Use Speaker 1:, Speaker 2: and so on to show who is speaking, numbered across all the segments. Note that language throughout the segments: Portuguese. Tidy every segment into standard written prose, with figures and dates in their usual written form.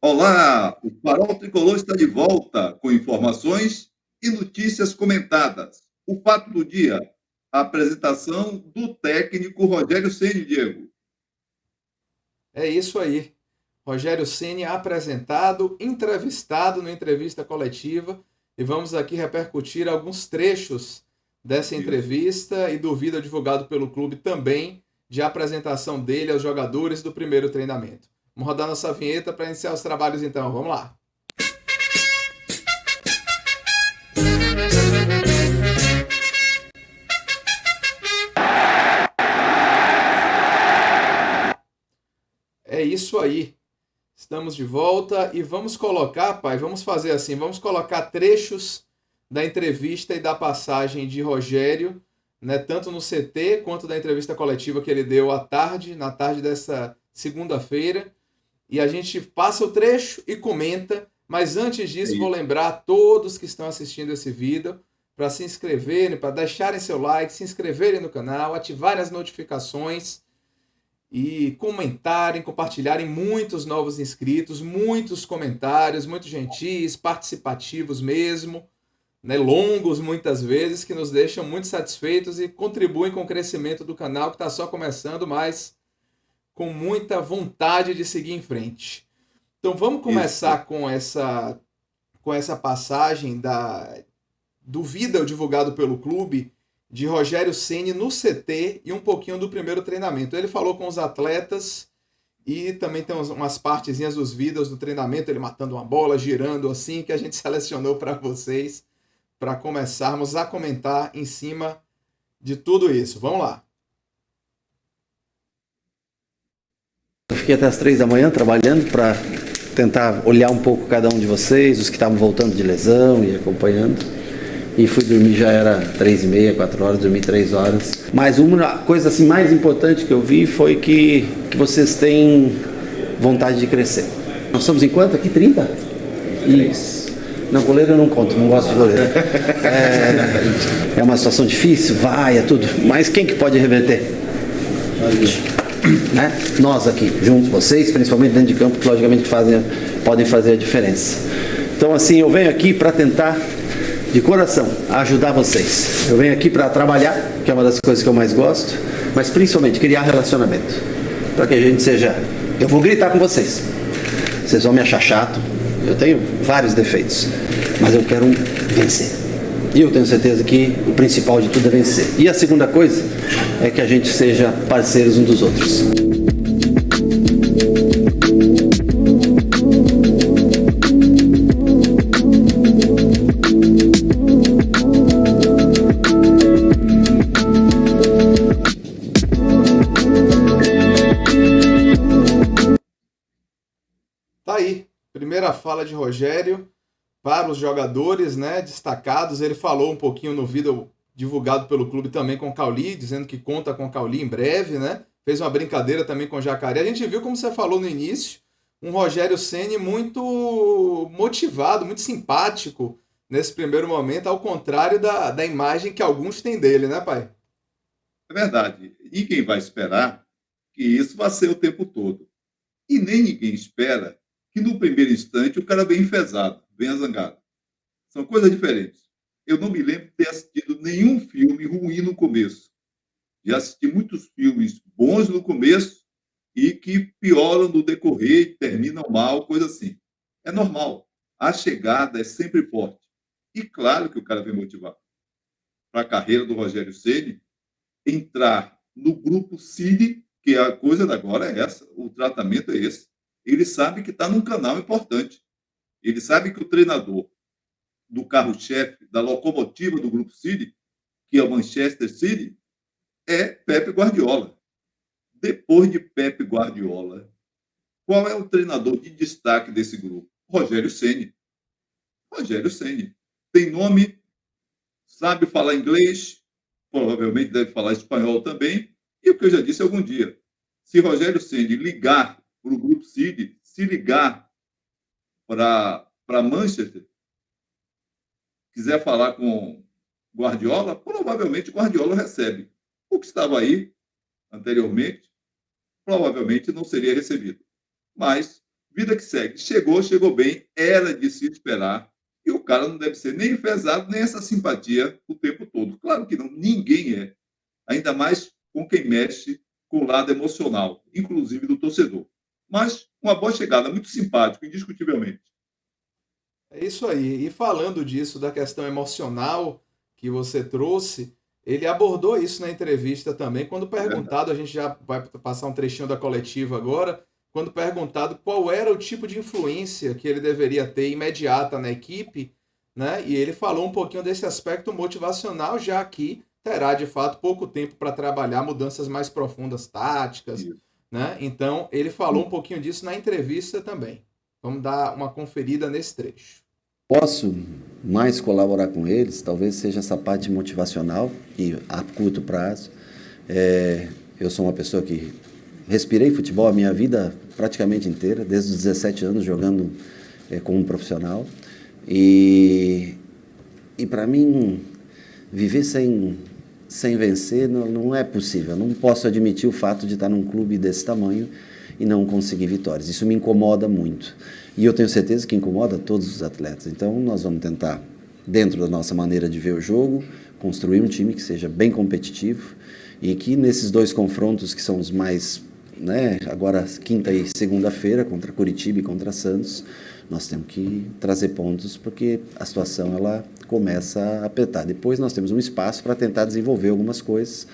Speaker 1: Olá, o Farol Tricolor está de volta com informações e notícias comentadas. O fato do dia, a apresentação do técnico Rogério Ceni, Diego.
Speaker 2: É isso aí. Rogério Ceni apresentado, entrevistado na entrevista coletiva e vamos aqui repercutir alguns trechos dessa
Speaker 1: Isso.
Speaker 2: entrevista e do vídeo divulgado pelo clube também de apresentação dele aos jogadores do primeiro treinamento. Vamos rodar nossa vinheta para iniciar os trabalhos então. Vamos lá. É isso aí. Estamos de volta e vamos colocar, pai, vamos fazer assim, vamos colocar trechos da entrevista e da passagem de Rogério, né, tanto no CT quanto da entrevista coletiva que ele deu à tarde, na tarde dessa segunda-feira, e a gente passa o trecho e comenta, mas antes
Speaker 1: É
Speaker 2: disso vou
Speaker 1: isso.
Speaker 2: lembrar a todos que estão assistindo esse vídeo para se inscreverem, para deixarem seu like, se inscreverem no canal, ativarem as notificações e comentarem, compartilharem, muitos novos inscritos, muitos comentários, muito gentis, participativos mesmo, né, longos muitas vezes, que nos deixam muito satisfeitos e contribuem com o crescimento do canal que está só começando, mas com muita vontade de seguir em frente. Então vamos
Speaker 1: Isso.
Speaker 2: começar com essa passagem do vídeo divulgado pelo clube de Rogério Ceni no CT e um pouquinho do primeiro treinamento. Ele falou com os atletas e também tem umas partezinhas dos vídeos do treinamento, ele matando uma bola, girando assim, que a gente selecionou para vocês, para começarmos a comentar em cima de tudo isso. Vamos lá.
Speaker 3: Eu fiquei até as 3 da manhã trabalhando para tentar olhar um pouco cada um de vocês, os que estavam voltando de lesão e acompanhando. E fui dormir, já era 3h30, 4 horas, dormi 3 horas. Mas uma coisa assim mais importante que eu vi foi que vocês têm vontade de crescer. Nós somos em quanto aqui? 30? Isso. Não, goleiro eu não conto, não gosto de goleiro. É uma situação difícil, é tudo. Mas quem que pode reverter? Né? Nós aqui, juntos, vocês, principalmente dentro de campo, que logicamente podem fazer a diferença. Então assim, eu venho aqui para tentar de coração ajudar vocês. Eu venho aqui para trabalhar, que é uma das coisas que eu mais gosto, mas principalmente criar relacionamento, para que a gente seja... Eu vou gritar com vocês, vocês vão me achar chato, eu tenho vários defeitos, mas eu quero vencer. E eu tenho certeza que o principal de tudo é vencer. E a segunda coisa é que a gente seja parceiros uns dos outros.
Speaker 2: Tá aí, primeira fala de Rogério para os jogadores, né, destacados. Ele falou um pouquinho no vídeo divulgado pelo clube também com o Cauli, dizendo que conta com o Cauli em breve, né? Fez uma brincadeira também com o Jacaré. A gente viu, como você falou no início, um Rogério Ceni muito motivado, muito simpático nesse primeiro momento, ao contrário da imagem que alguns têm dele, né, pai?
Speaker 1: É verdade. E quem vai esperar que isso vai ser o tempo todo? E nem ninguém espera que no primeiro instante o cara venha enfesado, venha zangado. São coisas diferentes. Eu não me lembro de ter assistido nenhum filme ruim no começo. Já assisti muitos filmes bons no começo e que pioram no decorrer e terminam mal, coisa assim. É normal. A chegada é sempre forte. E claro que o cara vem motivado. Para a carreira do Rogério Ceni, entrar no grupo Cine, que a coisa da agora é essa, o tratamento é esse. Ele sabe que está num canal importante. Ele sabe que o treinador do carro-chefe, da locomotiva do grupo City, que é o Manchester City, é Pepe Guardiola. Depois de Pepe Guardiola, qual é o treinador de destaque desse grupo? Rogério Ceni. Rogério Ceni. Tem nome, sabe falar inglês, provavelmente deve falar espanhol também, e o que eu já disse algum dia, se Rogério Ceni ligar para o grupo City, se ligar para Manchester, quiser falar com Guardiola, provavelmente Guardiola recebe. O que estava aí anteriormente, provavelmente não seria recebido. Mas Vida que segue. Chegou bem, era de se esperar. E o cara não deve ser nem enfesado, nem essa simpatia o tempo todo. Claro que não, ninguém é. Ainda mais com quem mexe com o lado emocional, inclusive do torcedor. Mas uma boa chegada, muito simpático, indiscutivelmente.
Speaker 2: É isso aí. E falando disso, da questão emocional que você trouxe, ele abordou isso na entrevista também, quando
Speaker 1: É verdade.
Speaker 2: perguntado, a gente já vai passar um trechinho da coletiva agora, quando perguntado qual era o tipo de influência que ele deveria ter imediata na equipe, né? E ele falou um pouquinho desse aspecto motivacional, já que terá de fato pouco tempo para trabalhar mudanças mais profundas, táticas,
Speaker 1: Isso.
Speaker 2: né? Então, ele falou um pouquinho disso na entrevista também. Vamos dar uma conferida nesse trecho.
Speaker 3: Posso mais colaborar com eles, talvez seja essa parte motivacional e a curto prazo. Eu sou uma pessoa que respirei futebol a minha vida praticamente inteira, desde os 17 anos jogando como um profissional. E para mim, viver sem vencer não é possível. Eu não posso admitir o fato de estar num clube desse tamanho e não conseguir vitórias. Isso me incomoda muito. E eu tenho certeza que incomoda todos os atletas. Então, nós vamos tentar, dentro da nossa maneira de ver o jogo, construir um time que seja bem competitivo e que nesses dois confrontos que são os mais, né, agora quinta e segunda-feira, contra Curitiba e contra Santos, nós temos que trazer pontos porque a situação ela começa a apertar. Depois nós temos um espaço para tentar desenvolver algumas coisas.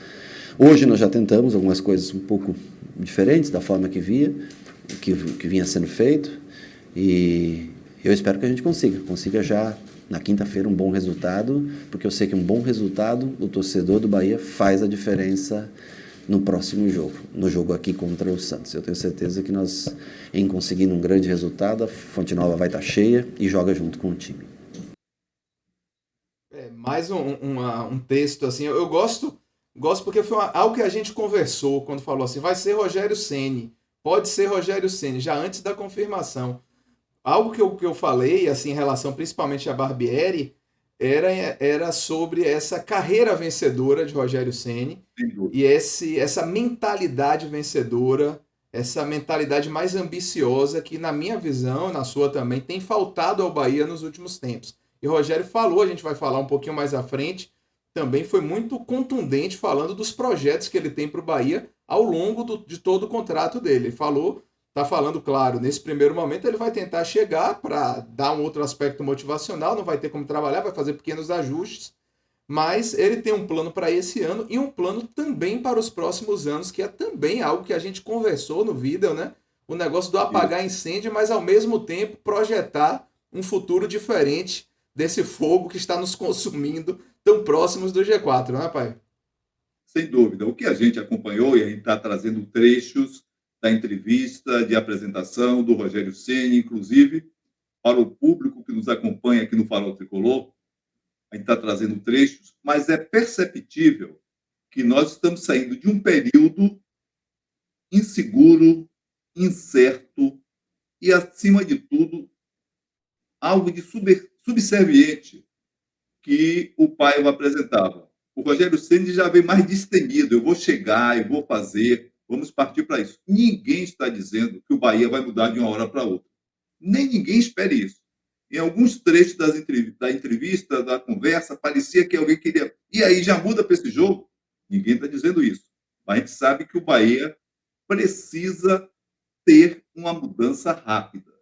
Speaker 3: Hoje nós já tentamos algumas coisas um pouco diferentes da forma que vinha sendo feito, e eu espero que a gente consiga já na quinta-feira um bom resultado, porque eu sei que um bom resultado, o torcedor do Bahia faz a diferença no próximo jogo, no jogo aqui contra o Santos. Eu tenho certeza que nós, em conseguindo um grande resultado, a Fonte Nova vai estar cheia e joga junto com o time.
Speaker 2: Mais um texto assim, eu gosto porque foi algo que a gente conversou quando falou assim, vai ser Rogério Ceni, pode ser Rogério Ceni, já antes da confirmação. Algo que eu falei, assim, em relação principalmente a Barbieri, era sobre essa carreira vencedora de Rogério Ceni
Speaker 1: Sem dúvida.
Speaker 2: e essa mentalidade vencedora, essa mentalidade mais ambiciosa que, na minha visão, na sua também, tem faltado ao Bahia nos últimos tempos. E o Rogério falou, a gente vai falar um pouquinho mais à frente, também foi muito contundente falando dos projetos que ele tem para o Bahia ao longo de todo o contrato dele. Ele falou, tá falando, claro, nesse primeiro momento ele vai tentar chegar para dar um outro aspecto motivacional, não vai ter como trabalhar, vai fazer pequenos ajustes, mas ele tem um plano para esse ano e um plano também para os próximos anos, que é também algo que a gente conversou no vídeo, né? O negócio do
Speaker 1: Isso.
Speaker 2: apagar incêndio, mas ao mesmo tempo projetar um futuro diferente desse fogo que está nos consumindo tão próximos do G4, né, pai?
Speaker 1: Sem dúvida. O que a gente acompanhou, e a gente está trazendo trechos da entrevista de apresentação do Rogério Ceni, inclusive, para o público que nos acompanha aqui no Farol Tricolor, a gente está trazendo trechos, mas é perceptível que nós estamos saindo de um período inseguro, incerto e, acima de tudo, algo de subserviente que o Paiva apresentava. O Rogério Ceni já veio mais destemido. Eu vou chegar, eu vou fazer, vamos partir para isso. Ninguém está dizendo que o Bahia vai mudar de uma hora para outra. Nem ninguém espere isso. Em alguns trechos da entrevista, da conversa, parecia que alguém queria. E aí, já muda para esse jogo? Ninguém está dizendo isso. Mas a gente sabe que o Bahia precisa ter uma mudança rápida.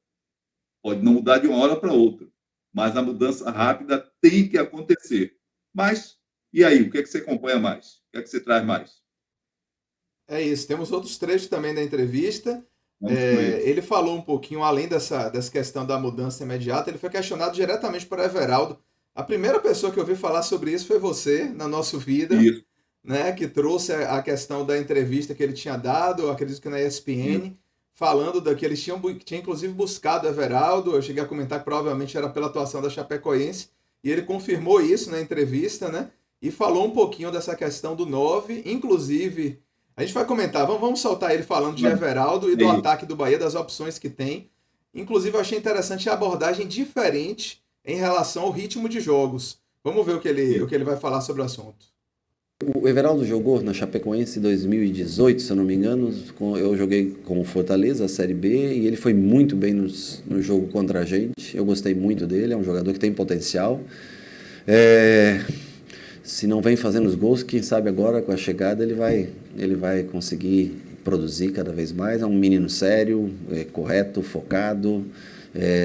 Speaker 1: Pode não mudar de uma hora para outra, mas a mudança rápida tem que acontecer. Mas, e aí, o que é que você acompanha mais? O que é que você traz mais?
Speaker 2: É isso. Temos outros trechos também da entrevista.
Speaker 1: Vamos com eles.
Speaker 2: Ele falou um pouquinho, além dessa questão da mudança imediata, ele foi questionado diretamente por Everaldo. A primeira pessoa que eu ouvi falar sobre isso foi você, na nossa vida,
Speaker 1: Isso,
Speaker 2: né, que trouxe a questão da entrevista que ele tinha dado, acredito que na
Speaker 1: isso.
Speaker 2: ESPN, falando que eles tinha inclusive buscado o Everaldo. Eu cheguei a comentar que provavelmente era pela atuação da Chapecoense, e ele confirmou isso na entrevista, né? E falou um pouquinho dessa questão do 9, inclusive. A gente vai comentar, vamos soltar ele falando de Everaldo e
Speaker 1: É
Speaker 2: do
Speaker 1: isso.
Speaker 2: ataque do Bahia, das opções que tem. Inclusive, eu achei interessante a abordagem diferente em relação ao ritmo de jogos. Vamos ver o que ele vai falar sobre o assunto.
Speaker 3: O Everaldo jogou na Chapecoense em 2018, se eu não me engano. Eu joguei com o Fortaleza, a Série B, e ele foi muito bem no jogo contra a gente. Eu gostei muito dele, é um jogador que tem potencial. Se não vem fazendo os gols, quem sabe agora com a chegada ele vai conseguir produzir cada vez mais. É um menino sério, correto, focado.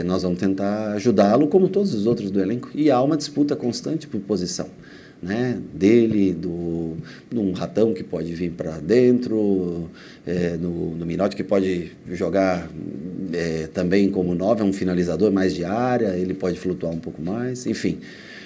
Speaker 3: Nós vamos tentar ajudá-lo como todos os outros do elenco. E há uma disputa constante por posição, né? Dele, de um Ratão que pode vir para dentro, no Minotti que pode jogar também como 9, é um finalizador mais de área, ele pode flutuar um pouco mais, enfim.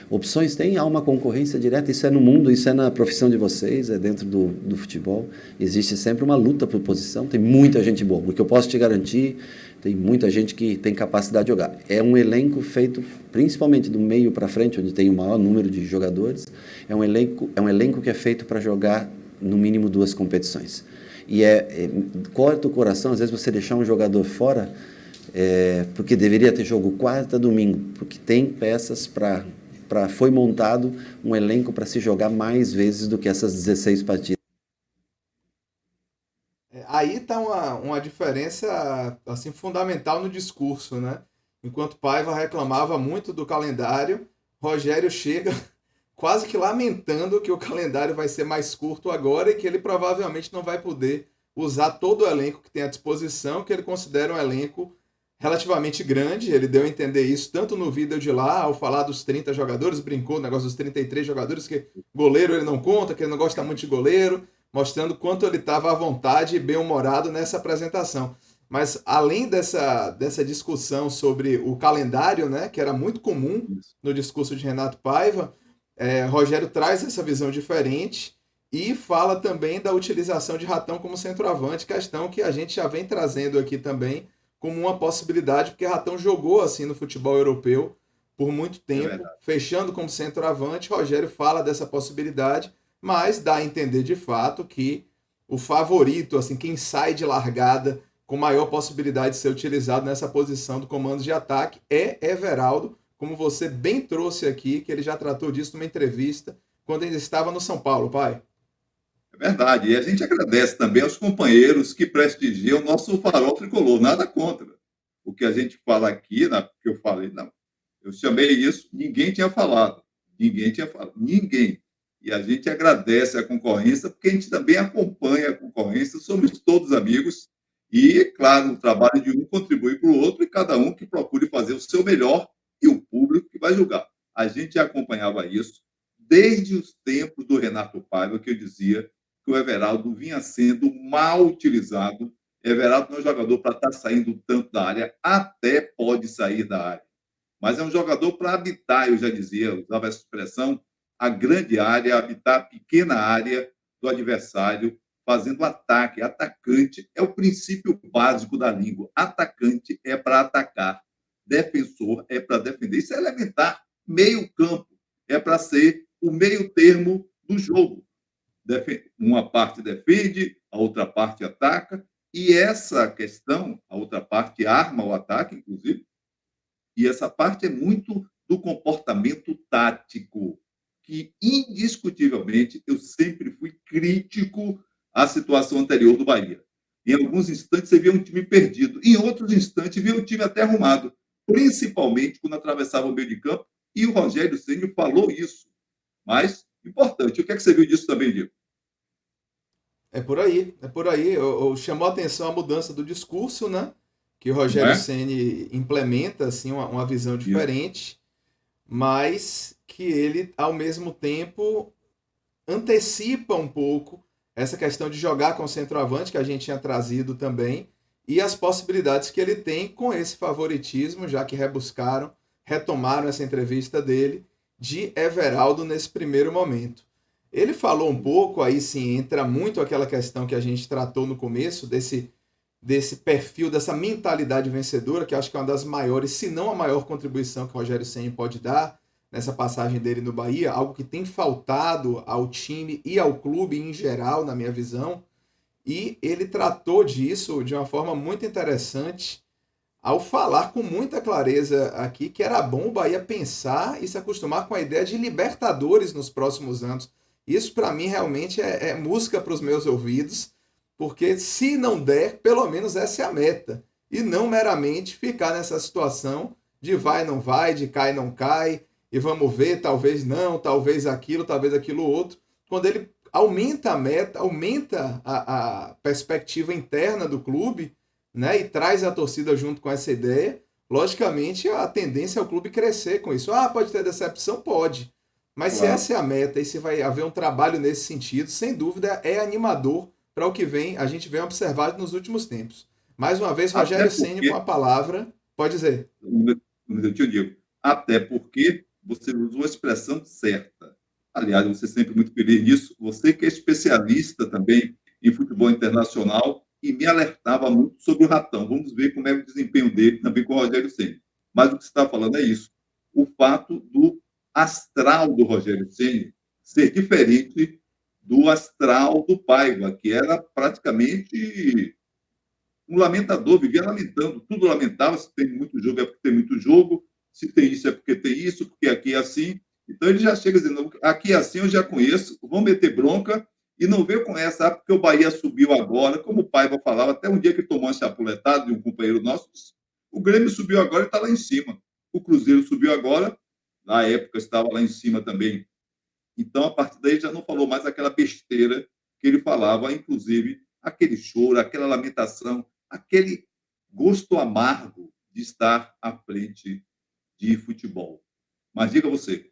Speaker 3: Opções tem, há uma concorrência direta, isso é no mundo, isso é na profissão de vocês, é dentro do futebol. Existe sempre uma luta por posição, tem muita gente boa, porque eu posso te garantir, tem muita gente que tem capacidade de jogar. É um elenco feito principalmente do meio para frente, onde tem o maior número de jogadores, é um elenco que é feito para jogar no mínimo 2 competições. E corta o coração, às vezes você deixar um jogador fora, porque deveria ter jogo quarta, domingo, porque tem peças foi montado um elenco para se jogar mais vezes do que essas 16 partidas.
Speaker 2: Aí está uma diferença assim, fundamental no discurso, né? Enquanto Paiva reclamava muito do calendário, Rogério chega quase que lamentando que o calendário vai ser mais curto agora e que ele provavelmente não vai poder usar todo o elenco que tem à disposição, que ele considera um elenco relativamente grande. Ele deu a entender isso tanto no vídeo de lá, ao falar dos 30 jogadores, brincou o negócio dos 33 jogadores, que goleiro ele não conta, que ele não gosta muito de goleiro, mostrando quanto ele estava à vontade e bem-humorado nessa apresentação. Mas além dessa discussão sobre o calendário, né, que era muito comum no discurso de Renato Paiva, Rogério traz essa visão diferente e fala também da utilização de Ratão como centroavante, questão que a gente já vem trazendo aqui também como uma possibilidade, porque Ratão jogou assim no futebol europeu por muito tempo, fechando como centroavante. Rogério fala dessa possibilidade, mas dá a entender de fato que o favorito, assim, quem sai de largada com maior possibilidade de ser utilizado nessa posição do comando de ataque é Everaldo, como você bem trouxe aqui, que ele já tratou disso numa entrevista quando ele estava no São Paulo, pai.
Speaker 1: É verdade. E a gente agradece também aos companheiros que prestigiam o nosso farol tricolor. Nada contra. O que a gente fala aqui, que eu falei, não. Eu chamei isso, ninguém tinha falado. Ninguém tinha falado. Ninguém. E a gente agradece a concorrência, porque a gente também acompanha a concorrência, somos todos amigos. E, claro, o trabalho de um contribui para o outro, e cada um que procure fazer o seu melhor e o público que vai julgar. A gente acompanhava isso desde os tempos do Renato Paiva, que eu dizia que o Everaldo vinha sendo mal utilizado. Everaldo não é um jogador para estar saindo tanto da área, até pode sair da área. Mas é um jogador para habitar, eu já dizia, eu usava essa expressão, a grande área, habitar a pequena área do adversário, fazendo ataque. Atacante é o princípio básico da língua. Atacante é para atacar. Defensor é para defender. Isso é elementar. Meio campo é para ser o meio termo do jogo. Uma parte defende, a outra parte ataca, e essa questão, a outra parte arma o ataque, inclusive, e essa parte é muito do comportamento tático, que indiscutivelmente eu sempre fui crítico à situação anterior do Bahia. Em alguns instantes você via um time perdido, em outros instantes via um time até arrumado, principalmente quando atravessava o meio de campo, e o Rogério Ceni falou isso. Mas, importante, o que é que você viu disso também, Diego?
Speaker 2: É por aí, é por aí. Chamou a atenção a mudança do discurso, né? Que o Rogério Ceni implementa assim uma visão diferente, mas que ele, ao mesmo tempo, antecipa um pouco essa questão de jogar com o centroavante, que a gente tinha trazido também, e as possibilidades que ele tem com esse favoritismo, já que retomaram essa entrevista dele, de Everaldo nesse primeiro momento. Ele falou um pouco, aí sim, entra muito aquela questão que a gente tratou no começo, desse perfil, dessa mentalidade vencedora, que acho que é uma das maiores, se não a maior contribuição que o Rogério Ceni pode dar nessa passagem dele no Bahia, algo que tem faltado ao time e ao clube em geral, na minha visão, e ele tratou disso de uma forma muito interessante, ao falar com muita clareza aqui que era bom o Bahia pensar e se acostumar com a ideia de Libertadores nos próximos anos. Isso para mim realmente é música para os meus ouvidos, porque se não der, pelo menos essa é a meta. E não meramente ficar nessa situação de vai, não vai, de cai, não cai, e vamos ver, talvez não, talvez aquilo outro. Quando ele aumenta a meta, aumenta a perspectiva interna do clube, né, e traz a torcida junto com essa ideia, logicamente a tendência é o clube crescer com isso. Ah, pode ter decepção? Pode. Mas se
Speaker 1: Claro.
Speaker 2: essa é a meta e se vai haver um trabalho nesse sentido, sem dúvida é animador para o que vem, a gente vem observado nos últimos tempos. Mais uma vez,
Speaker 1: Até
Speaker 2: Rogério Ceni com a
Speaker 1: porque,
Speaker 2: palavra. Pode dizer.
Speaker 1: eu te digo, até porque você usou a expressão certa. Aliás, você é sempre muito feliz nisso. Você que é especialista também em futebol internacional e me alertava muito sobre o Ratão. Vamos ver como é o desempenho dele também com o Rogério Ceni. Mas o que você está falando é isso. O fato do astral do Rogério Ceni ser diferente do astral do Paiva, que era praticamente um lamentador, vivia lamentando, tudo lamentava, se tem muito jogo é porque tem muito jogo, se tem isso é porque tem isso, porque aqui é assim. Então ele já chega dizendo, aqui é assim, eu já conheço, vão meter bronca e não veio com essa, porque o Bahia subiu agora, como o Paiva falava, até um dia que tomou uma chapuletada de um companheiro nosso, o Grêmio subiu agora e está lá em cima. O Cruzeiro subiu agora, na época estava lá em cima também. Então, a partir daí, já não falou mais aquela besteira que ele falava, inclusive aquele choro, aquela lamentação, aquele gosto amargo de estar à frente de futebol. Mas diga você,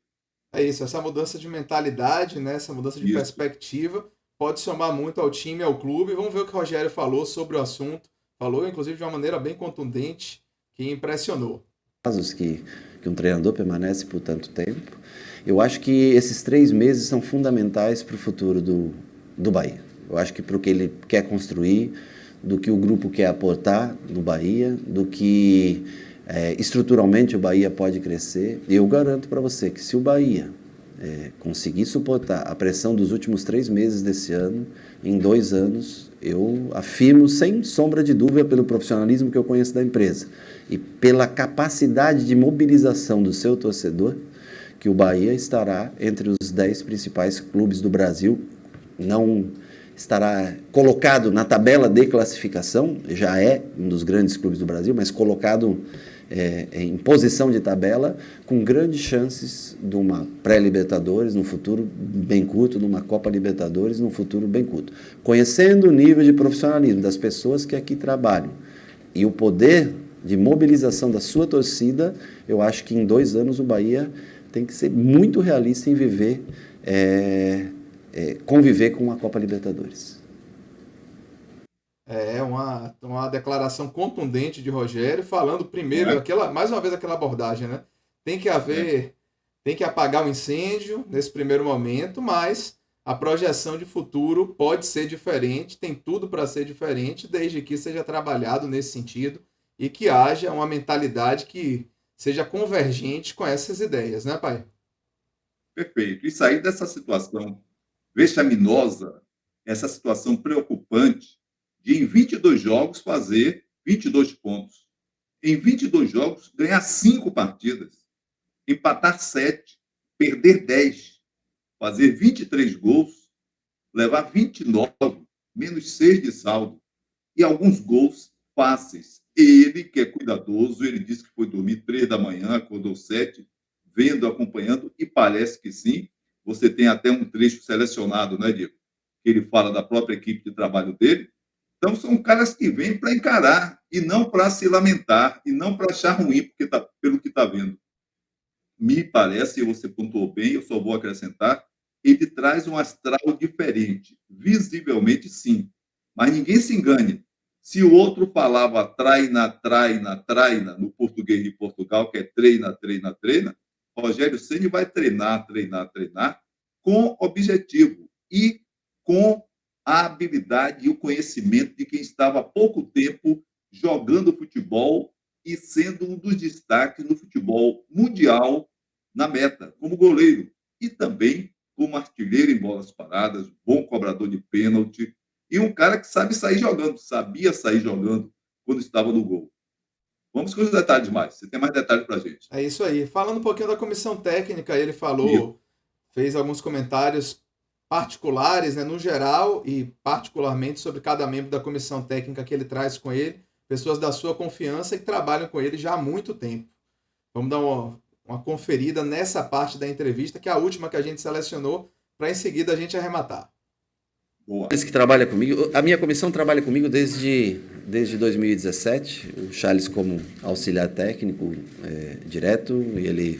Speaker 2: É isso, essa mudança de mentalidade, né, essa mudança de
Speaker 1: isso,
Speaker 2: perspectiva pode somar muito ao time, ao clube. Vamos ver o que o Rogério falou sobre o assunto. Falou, inclusive, de uma maneira bem contundente, que impressionou.
Speaker 3: Casos que um treinador permanece por tanto tempo. Eu acho que esses 3 meses são fundamentais para o futuro do Bahia. Eu acho que para o que ele quer construir, do que o grupo quer aportar no Bahia, do que estruturalmente o Bahia pode crescer. E eu garanto para você que se o Bahia conseguir suportar a pressão dos últimos 3 meses desse ano, em 2 anos, eu afirmo sem sombra de dúvida pelo profissionalismo que eu conheço da empresa e pela capacidade de mobilização do seu torcedor, que o Bahia estará entre os 10 principais clubes do Brasil, não estará colocado na tabela de classificação, já é um dos grandes clubes do Brasil, mas colocado em posição de tabela, com grandes chances de uma pré-Libertadores no futuro bem curto, de uma Copa Libertadores no futuro bem curto. Conhecendo o nível de profissionalismo das pessoas que aqui trabalham e o poder de mobilização da sua torcida, eu acho que em 2 anos o Bahia tem que ser muito realista em conviver com a Copa Libertadores.
Speaker 2: É uma declaração contundente de Rogério, falando
Speaker 1: não
Speaker 2: primeiro,
Speaker 1: é?
Speaker 2: mais uma vez aquela abordagem, né? Tem que
Speaker 1: É,
Speaker 2: haver, tem que apagar o incêndio nesse primeiro momento, mas a projeção de futuro pode ser diferente, tem tudo para ser diferente, desde que seja trabalhado nesse sentido e que haja uma mentalidade que seja convergente com essas ideias, né, pai?
Speaker 1: perfeito. E sair dessa situação vexaminosa, essa situação preocupante, de em 22 jogos fazer 22 pontos. Em 22 jogos, ganhar 5 partidas, empatar 7, perder 10, fazer 23 gols, levar 29, menos 6 de saldo, e alguns gols fáceis. Ele, que é cuidadoso, ele disse que foi dormir 3 da manhã, acordou 7, vendo, acompanhando, e parece que sim. Você tem até um trecho selecionado, né, Diego? Que ele fala da própria equipe de trabalho dele. Então, são caras que vêm para encarar e não para se lamentar e não para achar ruim pelo que está vendo. Me parece, e você pontuou bem, eu só vou acrescentar, ele traz um astral diferente. Visivelmente, sim. Mas ninguém se engane. Se o outro falava traina, traina, traina, no português de Portugal, que é treina, treina, treina, Rogério Ceni vai treinar, treinar, treinar, com objetivo e com a habilidade e o conhecimento de quem estava há pouco tempo jogando futebol e sendo um dos destaques no futebol mundial na meta, como goleiro e também como artilheiro em bolas paradas, bom cobrador de pênalti e um cara que sabe sair jogando, sabia sair jogando quando estava no gol. Vamos com os detalhes mais. Você tem mais detalhes para a gente.
Speaker 2: É isso aí. Falando um pouquinho da comissão técnica, ele
Speaker 1: Isso.
Speaker 2: falou, fez alguns comentários particulares, né, no geral e particularmente sobre cada membro da comissão técnica que ele traz com ele, pessoas da sua confiança e que trabalham com ele já há muito tempo. Vamos dar uma conferida nessa parte da entrevista, que é a última que a gente selecionou, para em seguida a gente arrematar.
Speaker 3: Boa. Que trabalha comigo, a minha comissão trabalha comigo desde 2017, o Charles como auxiliar técnico direto, e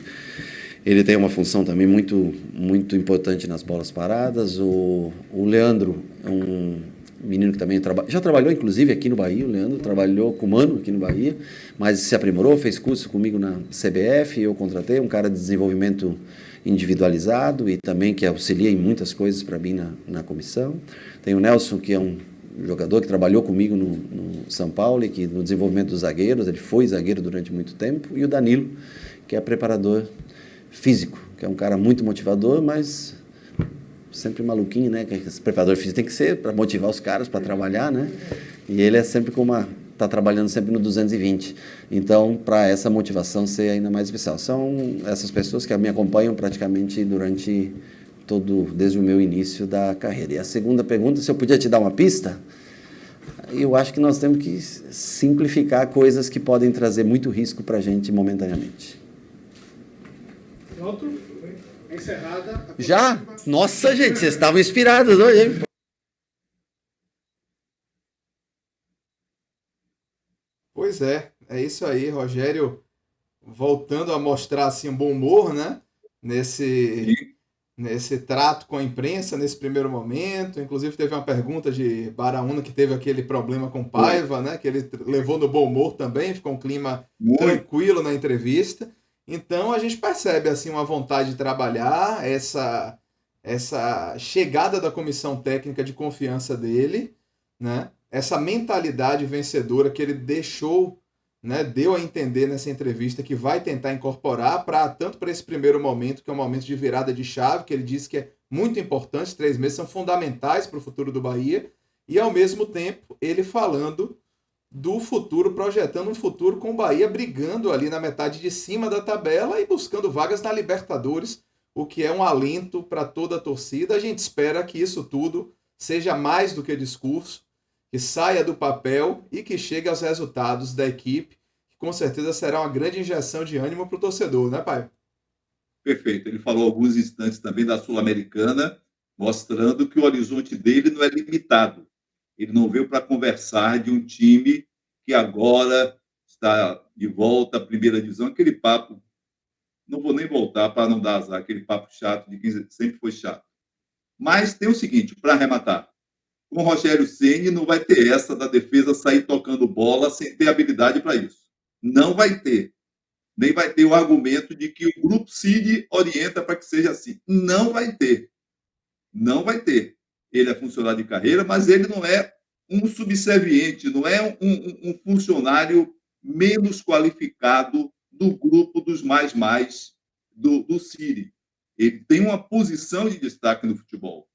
Speaker 3: ele tem uma função também muito importante nas bolas paradas. O Leandro é um menino que também já trabalhou, inclusive, aqui no Bahia. O Leandro trabalhou com o Mano aqui no Bahia, mas se aprimorou, fez curso comigo na CBF. Eu contratei um cara de desenvolvimento individualizado e também que auxilia em muitas coisas para mim na comissão. Tem o Nelson, que é um jogador que trabalhou comigo no São Paulo e que no desenvolvimento dos zagueiros, ele foi zagueiro durante muito tempo. E o Danilo, que é preparador físico, que é um cara muito motivador, mas sempre maluquinho, né? Que esse preparador físico tem que ser para motivar os caras para trabalhar, né? E ele é sempre está trabalhando sempre no 220. Então, para essa motivação ser ainda mais especial. São essas pessoas que me acompanham praticamente desde o meu início da carreira. E a segunda pergunta, se eu podia te dar uma pista, eu acho que nós temos que simplificar coisas que podem trazer muito risco para a gente momentaneamente.
Speaker 4: Pronto? Encerrada.
Speaker 3: Já? Nossa, gente, vocês estavam inspirados hoje, hein?
Speaker 2: Pois é isso aí, Rogério, voltando a mostrar assim um bom humor, né? Nesse trato com a imprensa, nesse primeiro momento. Inclusive teve uma pergunta de Baraúna que teve aquele problema com Paiva, né? Que ele levou no bom humor também, ficou um clima tranquilo na entrevista. Então a gente percebe assim uma vontade de trabalhar, essa chegada da comissão técnica de confiança dele, né? Essa mentalidade vencedora que ele deixou, né, deu a entender nessa entrevista que vai tentar incorporar tanto para esse primeiro momento, que é um momento de virada de chave, que ele disse que é muito importante, 3 meses são fundamentais para o futuro do Bahia, e ao mesmo tempo ele falando do futuro, projetando um futuro com o Bahia brigando ali na metade de cima da tabela e buscando vagas na Libertadores, o que é um alento para toda a torcida. A gente espera que isso tudo seja mais do que discurso, que saia do papel e que chegue aos resultados da equipe, que com certeza será uma grande injeção de ânimo para o torcedor, né, pai?
Speaker 1: Perfeito. Ele falou alguns instantes também da Sul-Americana, mostrando que o horizonte dele não é limitado. Ele não veio para conversar de um time que agora está de volta à primeira divisão. Aquele papo, não vou nem voltar para não dar azar, aquele papo chato de que sempre foi chato. Mas tem o seguinte, para arrematar, com o Rogério Ceni não vai ter essa da defesa sair tocando bola sem ter habilidade para isso. Não vai ter. Nem vai ter o argumento de que o Grupo Cid orienta para que seja assim. Não vai ter. Não vai ter. Ele é funcionário de carreira, mas ele não é um subserviente, não é um funcionário menos qualificado do grupo dos mais do Cid. Ele tem uma posição de destaque no futebol.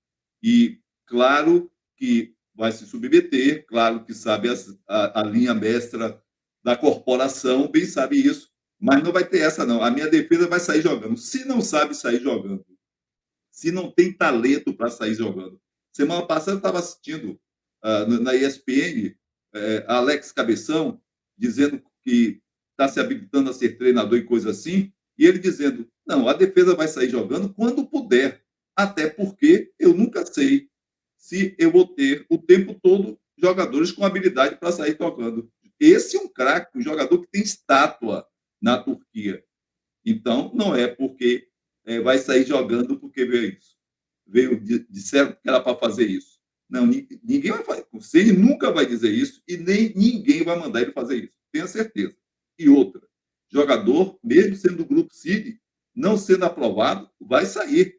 Speaker 1: E, claro, que vai se submeter, claro que sabe a linha mestra da corporação, bem sabe isso, mas não vai ter essa, não. A minha defesa vai sair jogando. Se não sabe sair jogando, se não tem talento para sair jogando. Semana passada eu estava assistindo na ESPN Alex Cabeção dizendo que está se habilitando a ser treinador e coisa assim, e ele dizendo, não, a defesa vai sair jogando quando puder, até porque eu nunca sei se eu vou ter o tempo todo jogadores com habilidade para sair tocando. Esse é um craque, um jogador que tem estátua na Turquia. Então, não é porque vai sair jogando porque veio isso. Disseram que era para fazer isso. Não, ninguém vai fazer. O Ceni nunca vai dizer isso e nem ninguém vai mandar ele fazer isso. Tenha certeza. E outra, jogador, mesmo sendo do Grupo Cid, não sendo aprovado, vai sair.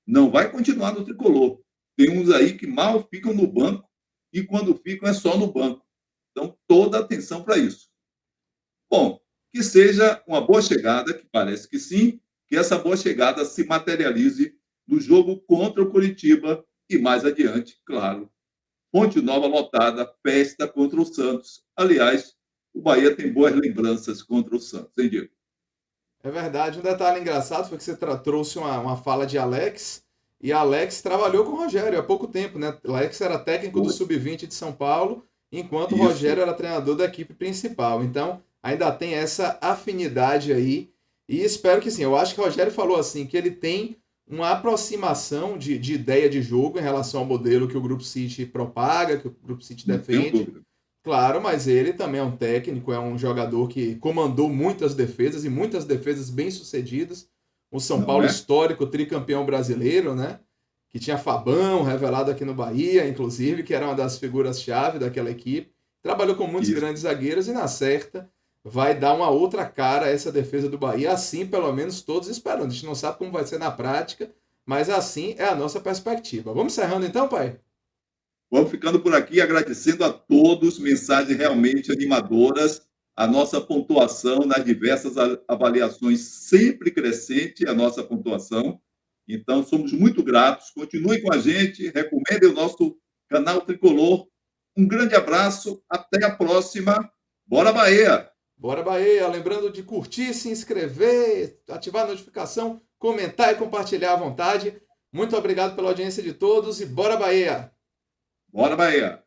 Speaker 1: Não vai continuar no tricolor. Tem uns aí que mal ficam no banco e quando ficam é só no banco. Então, toda atenção para isso. Bom, que seja uma boa chegada, que parece que sim, que essa boa chegada se materialize no jogo contra o Coritiba e mais adiante, claro. Ponte Nova lotada, festa contra o Santos. Aliás, o Bahia tem boas lembranças contra o Santos, hein, Diego?
Speaker 2: É verdade. Um detalhe engraçado foi que você trouxe uma fala de Alex E Alex trabalhou com o Rogério há pouco tempo, né? Alex era técnico do
Speaker 1: Foi.
Speaker 2: Sub-20 de São Paulo, enquanto o
Speaker 1: Isso.
Speaker 2: Rogério era treinador da equipe principal. Então, ainda tem essa afinidade aí. E espero que sim. Eu acho que o Rogério falou assim, que ele tem uma aproximação de ideia de jogo em relação ao modelo que o Grupo City propaga, que o Grupo City
Speaker 1: Não tenho
Speaker 2: defende.
Speaker 1: dúvida.
Speaker 2: Claro, mas ele também é um técnico, é um jogador que comandou muitas defesas e muitas defesas bem-sucedidas. O São
Speaker 1: Não
Speaker 2: Paulo
Speaker 1: é?
Speaker 2: histórico, tricampeão brasileiro, né? Que tinha Fabão, revelado aqui no Bahia, inclusive, que era uma das figuras-chave daquela equipe. Trabalhou com muitos
Speaker 1: Isso.
Speaker 2: grandes zagueiros e, na certa, vai dar uma outra cara a essa defesa do Bahia. Assim, pelo menos, todos esperando. A gente não sabe como vai ser na prática, mas assim é a nossa perspectiva. Vamos encerrando então, pai?
Speaker 1: Vamos ficando por aqui, agradecendo a todos, mensagens realmente animadoras, a nossa pontuação nas diversas avaliações, sempre crescente a nossa pontuação. Então, somos muito gratos. Continue com a gente, recomendem o nosso canal Tricolor. Um grande abraço, até a próxima. Bora, Bahia!
Speaker 2: Bora Bahia! Lembrando de curtir, se inscrever, ativar a notificação, comentar e compartilhar à vontade. Muito obrigado pela audiência de todos e bora Bahia!
Speaker 1: Bora, Bahia!